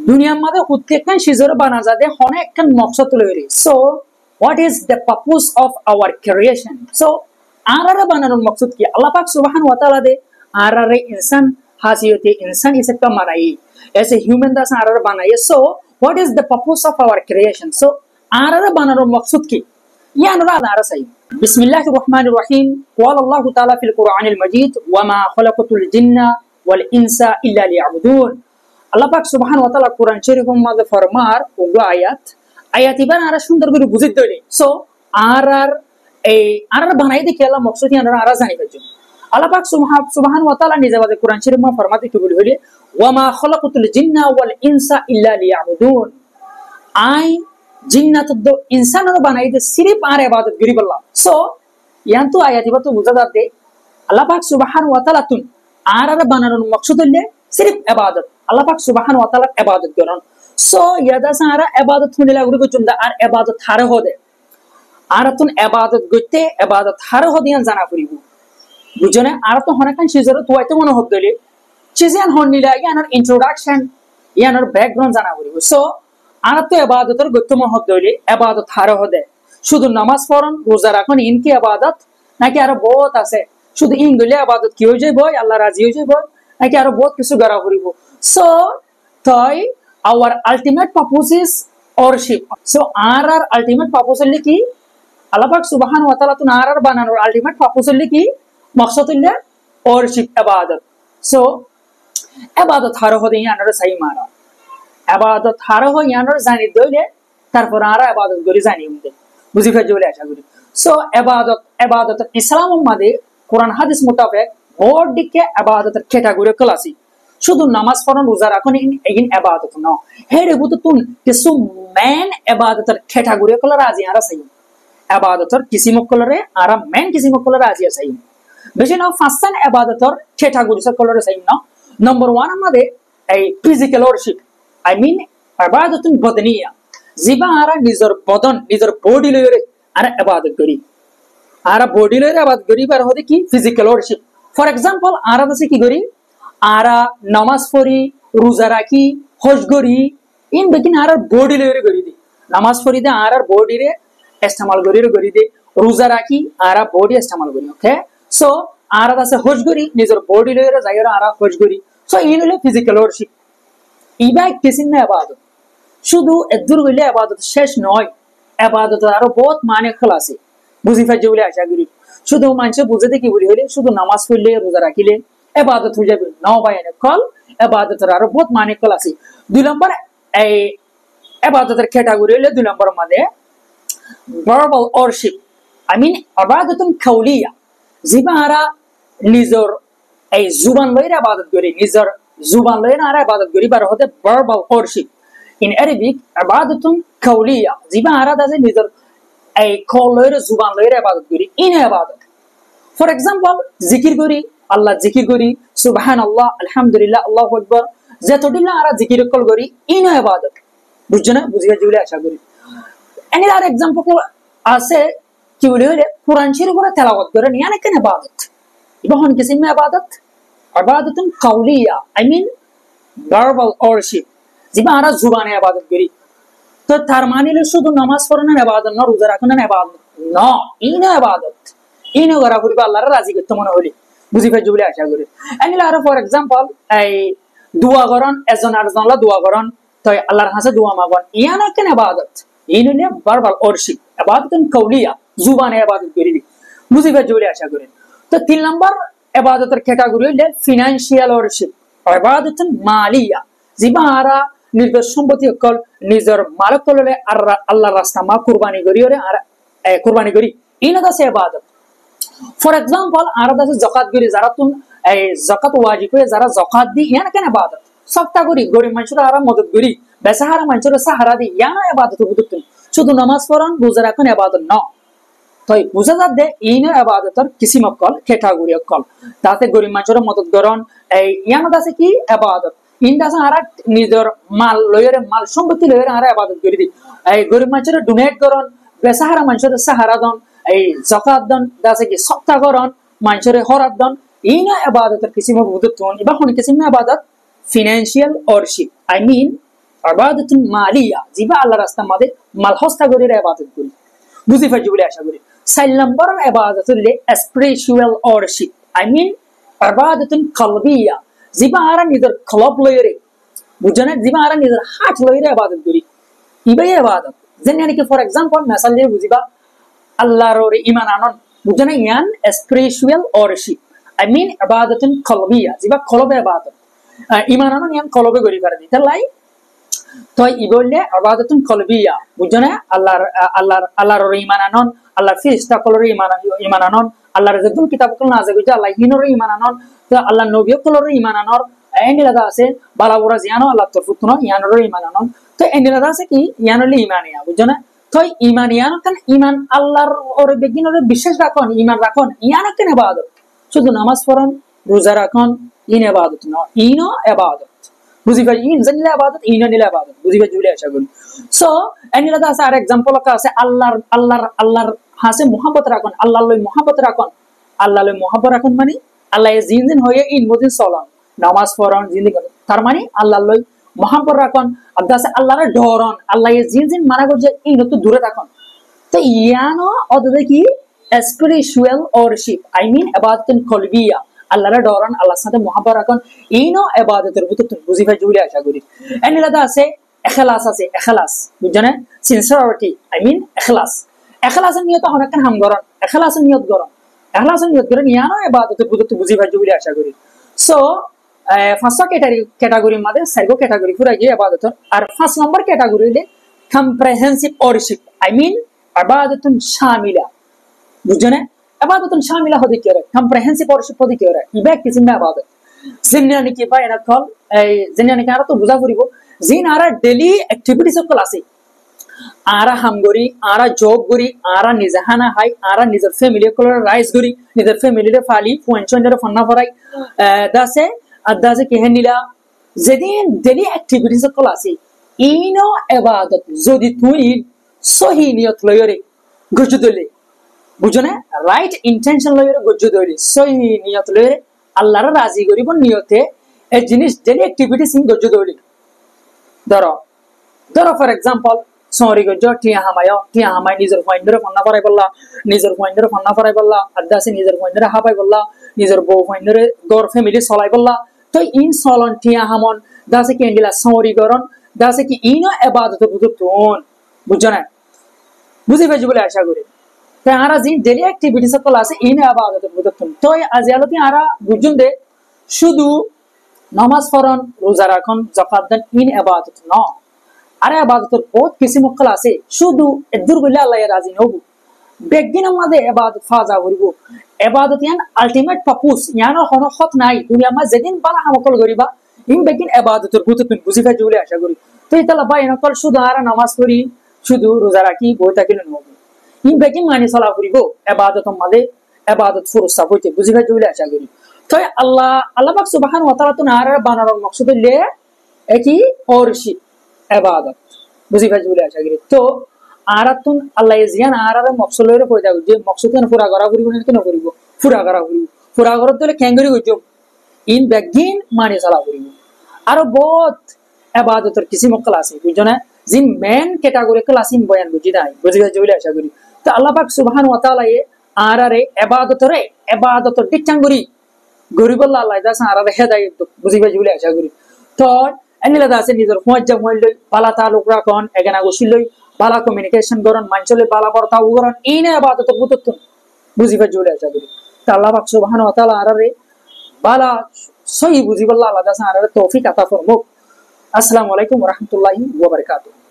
Duniyam mada huttekkan shizora banazade hone ekkan maqsad lori. So what is the purpose of our creation? So arara bananor maqsad ki Allah Pak subhanahu wa ta'ala de arare insan hasiyati insan isekka marai as a human das arara banaye. So what is the purpose of our creation? So arara bananor maqsad ki يعني رأى رسي بسم الله الرحمن الرحيم قال الله تعالى في القرآن المجيد وما خلقت الجن والإنس إلا ليعبدون الله পাক সুবহানাহু ওয়া তাআলা কোরআন শরীফের মধ্যে former ওগুলো আয়াত ইবান আর সুন্দর করে বুঝিয়ে দিলে সো আর বানাই দেখি আল্লাহ মকসুদি আর জানি পেছো আল্লাহ পাক সুবহানাহু ওয়া তাআলা নিজে বাদে কোরআন শরীফে ফরমাতে কি বলি হলে ওয়া মা খালাকাতুল জিন্না ওয়াল ইনসা ইল্লা লিয়াবুদুন আই जिन्नत दो इंसान बनाई दे सिर्फ आर इबादत गरीब अल्लाह सो यहाँ तो आया थी तो बुझा जाते अल्लाह पाक सुबहान व तआला तुन आर बनानोर मकसद ले सिर्फ इबादत अल्लाह पाक सुबहान व तआला इबादत करन सो यादा सारा इबादत होने लागु को चुंदा आर इबादत हारे हो दे आर तुन इबादत गते इबादत हारे हो दियान जाना करिबु बुझने आर तो होने कान शिजर तो आइते मन होदले चीजेन होनी लागी आनर इंट्रोडक्शन यानर बैकग्राउंड जाना करिबु सो আর তো ইবাদতের গত্যম হতে হইলে ইবাদত হারে হদে শুধু নামাজ পড়ন রোজা রাখুন ইনকি ইবাদত নাকি আরো বহুত আছে শুধু ইন গলে ইবাদত কি হই যাইব আল্লাহ রাজি হই যাইব নাকি আরো বহুত কিছু করা করিব সো তাই our ultimate purpose is worship so আর আলটিমেট পারপাস হইলে কি আল্লাহ পাক সুবহানাহু ওয়া তাআলা তুন আর বানানোর আলটিমেট পারপাস হইলে কি মাকসাদ হইলে ওয়ারশিপ ইবাদত সো ইবাদত হারে হদে ইয়ানর সাই মারা इबादत हारा हो यानर जानि दोले तारपर आरा इबादत गरि जानि उनदे बुझि फे जोले आशा करी सो इबादत इस्लाम मादे कुरान हादिस मुताबिक बोर्ड दिके इबादत कैटेगरी क्लासि शुधु नमाज पढ़न रोजा राखन एगिन इबादत न हेरे बुत तुन किसु मेन इबादत कैटेगरी कलर आजि आरा सही इबादत किसी मकलरे आरा मेन किसी मकलर आजि सही बेशे न फासन इबादत कैटेगरी स कलर सही न number 1 made a physical worship I mean ibadatun badaniya jiba ara nijor badan nijor body lore ara ibadat kori ara body lore ibadat kori bar hode ki physical worship for example ara dase ki kori ara namaz pori roza rakhi hoj kori in begin ara body lore kori di namaz pori de ara body re istemal kori de roza rakhi ara body istemal kori okay so ara dase hoj kori nijor body lore jaira ara hoj kori so in hole physical worship ইবা কিসিম না ইবাদত শুধু এদুর হইলে ইবাদত শেষ নয় ইবাদত আরো বহুত মানে খলাসে বুঝি ফাজে বলে আশা করি শুধু মানুষ বুঝতে কি বলি হইলে শুধু নামাজ পড়লে রোজা রাখিলে ইবাদত হয়ে যাবে নাও বাইনে কল ইবাদতের আরো বহুত মানে খলাসে দুই নম্বর এই ইবাদতের ক্যাটাগরি হইলে দুই নম্বর মধ্যে ভার্বাল ওয়ারশিপ আই মিন ইবাদতুন কাউলিয়া জিবারা নিজর এই জুবান লইরা ইবাদত করে নিজর जुबान लेना आरा इबादत गरी बार होते verbal worship in Arabic ibadatun qawliya जिबा आरा दासे निजर ए कॉल लेरे जुबान लेरे इबादत गरी इन इबादत for example जिकिर गरी अल्लाह जिकिर गरी सुबहानाल्लाह अल्हम्दुलिल्लाह अल्लाहु আকবার যেতদিন आरा जिकिर कल गरी इन इबादत বুঝছনা বুঝিয়া জুলে আশা করি এনি আর एग्जांपल আছে কি বলে হলে কোরআন শরীফের তেলাওয়াত করে নিয়া কেন ইবাদত ইবহন কিসিম ইবাদত इबादतुन Kalia I mean verbal worship जिबा आरा जुबाने इबादत करी तो तार मानिले शुधु नामाज पढ़ना इबादत न रोजा राखना इबादत न इन इबादत इन करा करिबा आल्लाहर राजी करते मन हলি বুঝি ফে জুলে আশা করি এনিলা আর ফর एग्जांपल এই দোয়া করন এজন আরজনলা দোয়া করন তো আল্লাহর কাছে দোয়া মাগন ইয়ানা কেন ইবাদত ইনলে verbal worship इबादतुन कौलिया जुबाने इबादत कরি বুঝি ফে জুলে আশা করি তো 3 নম্বর इबादतर कैटेगरी ले फाइनेंशियल वर्शिप इबादतुन मालिया जिबारा निर्दर सम्पत्ति कल निजर मालक ले अल्लाह रास्ता मा कुर्बानी करी और कुर्बानी करी इन दा से इबादत फॉर एग्जांपल आरा दा से जाकात करी जरा तुम ए जाकात वाजिब है जरा जाकात दी याना केन इबादत सप्ता करी गरीब मानसुरा आरा मदद करी बेसहारा मानसुरा सहारा दी याना इबादत बुदुत शुधु नमाज पढ़न रोजा राखन इबादत न तो बुझा जाते इन इबादतर किसी मक्कल कैटेगरी कल ताते गरीब मानसुरा मदद करन ए याना दासे की इबादत इन दासे आरा निजर माल लयरे माल सम्पत्ति लयरे आरा इबादत करी दी ए गरीब मानसुरा डोनेट करन बेसहारा मानसुरा सहारा दन ए जाकात दन दासे की सप्ता करन मानसुरा हरात दन इन इबादतर किसी मबुदत तोन इबा हन किसी में इबादत फाइनेंशियल वर्शिप आई मीन ইবাদাতুন মালিয়া জিবা আল্লাহর রাস্তা মাঝে মাল হস্তা করে ইবাদত করি বুঝি ফাজি বলে আশা করি 4 নম্বর ইবাদত হলো স্পিরিচুয়াল ওয়ারশিপ আই মিন ইবাদাতুন কলবিয়া জিবা আর নিজের কলব লয়রে বুঝেন জিবা আর নিজের হার্ট লয়রে ইবাদত করি ইবাই ইবাদত যেন নাকি ফর এক্সাম্পল মেসাল দিয়ে বুঝিবা আল্লাহর ওরে ঈমান আনন বুঝেন ইয়ান স্পিরিচুয়াল ওয়ারশিপ আই মিন ইবাদাতুন কলবিয়া জিবা কলবে ইবাদত ঈমান আনন ইয়ান কলবে করি করে দিতে লাই তো ই বললে ইবাদাতুন কলবিয়া বুঝেন আল্লাহর ওরে ঈমান আনন আল্লাহর ফেরেশতা কলরে ঈমান আনন আল্লাহর যদুল কিতাব কল নাযিল হইছে আল্লাহ হিনরে ঈমান আনন তো আল্লাহ নবী কলরে ঈমান আনর এন্ডিলাদা আছে বালাবুরা জিয়ানো আল্লাহ তরফুতনো ইয়ানরে ঈমান আনন তো এন্ডিলাদা আছে কি ইয়ানলে ঈমানিয়া বুঝেন তো ঈমানিয়ান কান ঈমান আল্লাহর ওরে বেগিনরে বিশ্বাস রাখুন ঈমান রাখুন ইয়ান কেন ইবাদত শুধু নামাজ পড়ুন রোজা রাখুন ইন ইবাদত না ইনো ইবাদত বুঝি ভাই ইন জানিলে ইবাদত ইনো নিলে ইবাদত বুঝি ভাই জুলে আশা করি সো এন্ডিলাদা আছে আর एग्जांपल আছে আল্লাহর হাসে মোহাব্বত রাখুন আল্লাহর লই মোহাব্বত রাখুন আল্লাহর লই মোহাব্বত রাখুন মানে আল্লাহ জিন হয়ে ইন মদিন চলন নামাজ পড়ুন জিন্দেগি তার মানে আল্লাহর লই মোহাব্বত রাখুন আদাসে আল্লাহর ডরন আল্লাহ জিন মানা করছে ইন তো দূরে রাখুন তো ইয়ানো অদে কি স্পিরিচুয়াল ওয়ারশিপ আই মিন ইবাদাতুন কলবিয়া আল্লাহর ডরন আল্লাহর সাথে মোহাব্বত রাখুন ইনো ইবাদতের ভিতর বুঝি ভাই জুলে আশা করি এনিলাদা আছে ইখলাস বুঝছেন সিনসিয়ারিটি আই মিন ইখলাসের নিয়ত অনেক হাম গরন ইখলাসের নিয়ত গরন ইয়ানো ইবাদতের ভিতর বুঝি ভাই জুলে আশা করি সো ফার্স্ট ক্যাটাগরি মধ্যে সাইগো ক্যাটাগরি পুরা গিয়ে ইবাদত আর 5 নম্বর ক্যাটাগরি হলে কম্প্রিহেনসিভ ওয়ারশিপ আই মিন ইবাদাতুন শামিলা বুঝছেন ইবাদাতুন শামিলা হতে কি রে কম্প্রিহেনসিভ ওয়ারশিপ হতে কি রে ইবা কিসিম ইবাদত জিন্নানি কি ভাই না কল এই জিন্নানি কি আর তো বুঝা করিব জিন আর ডেইলি অ্যাক্টিভিটিস অফ ক্লাসে আরা হামগরি আরা জব গরি আরা নিজাহানা হাই আরা নিজের ফ্যামিলি কলর রাইস গরি নিজের ফ্যামিলিরে ফালি পয়েন্টরে ফন্না ফরাই দাসে কি হেনিলা যেদিন ডেইলি অ্যাক্টিভিটিস অফ ক্লাসে ইনো ইবাদত যদি তুই সহি নিয়ত লয়রে গজদলে বুঝনে রাইট ইন্টেনশন লয়রে গজদলে সহি নিয়ত লয়রে আল্লাহর রাজি করিব নিয়তে এই জিনিস ডেইলি অ্যাক্টিভিটিস ইন গজদলে ধরো ফর এক্সাম্পল সরি গজ টিয়া হামায় নিজের পয়েন্টরে ফন্না ফরাই বললা আদাসে নিজের পয়েন্টরে হাবাই বললা নিজের বউ পয়েন্টরে গর ফ্যামিলি চলাই বললা তো ইন সলন টিয়া হামন দাসে কি এন্ডিলা সরি গরন দাসে কি ইনো ইবাদতের ভিতর তুন বুঝছেন বুঝি পাইছি বলে আশা করি তো আরা জিন ডেইলি অ্যাক্টিভিটিস সকল আছে ইন ইবাদতের ভিতর তুন তো আজ আলোতে আরা বুঝুন দে শুধু নামাজ পড়ন রোজা রাখুন যাকাত দেন ইন ইবাদত না আরে ইবাদতের বহুত কিছু মক্কল আছে শুধু এদুর বলে আল্লাহ রাজি হব বেগিন আমাদের ইবাদত ফাজা করিব ইবাদত ইয়ান আলটিমেট পারপাস ইয়ান কোনো খত নাই দুনিয়া মা যেদিন বালা আমকল করিবা ইন বেগিন ইবাদতের ভিতর তুই বুঝি পাই জুলে আশা করি তো ইতালা ভাই নকল শুধু আর নামাজ পড়ি শুধু রোজা রাখি বই থাকিলে নহব ইন বেগিন মানি চলা করিব ইবাদত আমাদের ইবাদত ফুরসা হইতে বুঝি পাই জুলে আশা করি তো আল্লাহ পাক সুবহানাহু ওয়া তাআলা তো আর বানানোর মাকসুদ হইলে একই ওরশিপ ইবাদত বুঝি পাই জুলে আশা করি তো আরাতুন আল্লাহ জিয়ান আরারে মাকসুদ লইরে কই যাও যে মাকসুদন পুরা করা করিব না কেন করিব পুরা করতে হলে কেঙ্গরি কইছো ইন বেগিন মানি চলা করিব আর বহুত ইবাদতের কিছু মক্কল আছে বুঝছনা জিন মেন ক্যাটাগরি ক্লাসিন বয়ান বুঝি নাই বুঝি পাই জুলে আশা করি তো আল্লাহ পাক সুবহানাহু ওয়া তাআলা আরারে ইবাদতর ডিকচাঙ্গুরি গরিবল্লাহ আল্লাহ দাস আরারে হেদায়েত বুঝি পাই জুলে আশা করি তো এনিলা দাসে নিজের মুআজ্জাম হইল বালা তালুক রাখুন এগানা গসিল বালা কমিউনিকেশন করুন মানচলে বালা বর্তা উগরন ইনে ইবাদতের ভিতর তুন বুঝি পাই জুলে আশা করি তো আল্লাহ পাক সুবহানাহু ওয়া তাআলা আরারে বালা সহি বুঝিবল্লাহ আল্লাহ দাস আরারে তৌফিক আতা ফরমুক আসসালামু আলাইকুম ওয়া রাহমাতুল্লাহি ওয়া বারাকাতুহু